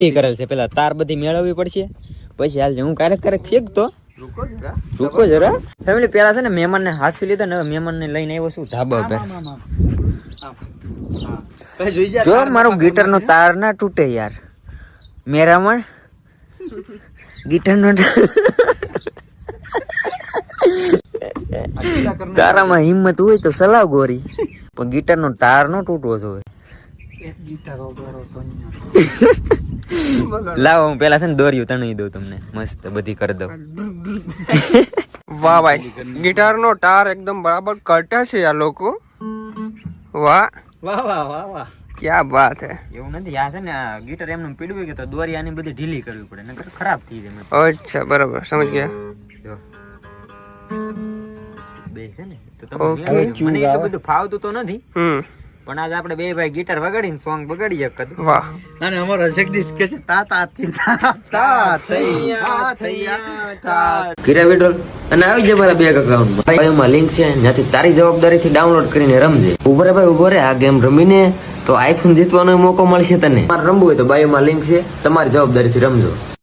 એ કરેલ છે, પેલા તાર બધી મેળવવી પડશે પછી હાલ હું ક્યારેક શીખતો. રૂકો જરા ફેમિલી. પેલા છે ને મહેમાન ને હાથવી લીધા ને મહેમાન ને લઈને આવ્યો છું ધાબા પર. જો મારું ગિટાર નો તાર ના તૂટે યાર. મેરામણ ગિટાર નો તારામાં હિંમત હોય તો સલાહ ગોરી, પણ ગિટાર નો તાર નો તૂટવો જોઈએ. લાવો હું પેલા છે ને દોર્યું તણી દઉં તમને, મસ્ત બધી કરી દઉં. વાહ ભાઈ, ગિટાર નો તાર એકદમ બરાબર કટા છે આ લોકો. વાહ વાહ વાહ વાહ વાહ, ક્યાં બાત હે. એવું નથી, આ છે ને આ ગિટાર એમને પીડવું કે તો દોરી આની બધી ઢીલી કરવી પડે, નકર ખરાબ થઈ જાય. અચ્છા બરાબર, સમજ ગયા. જો બે છે ને તો Okay. તમે મને એટલું બધું ફાવતું તો નથી, હમ પણ આજ આપણે બે ભાઈ ગિટાર વગાડીને સોંગ બગાડીએ કદું. વાહ. અને અમારો જગદીશ કે છે તા તા થી તા તા થૈયા થૈયા. કીરા વિડ્રોલ અને આવી જાય મારા બેંક અકાઉન્ટમાં. બાયોમાં લિંક છે, જ્યાંથી તારી જવાબદારીથી ડાઉનલોડ કરીને રમજે. ઉભો રે ભાઈ ઉભો રે, આ ગેમ રમીને તો આઈફોન જીતવાનો મોકો મળશે તને. તમારે રમવું હોય તો બાયોમાં લિંક છે, તમારી જવાબદારીથી રમજો.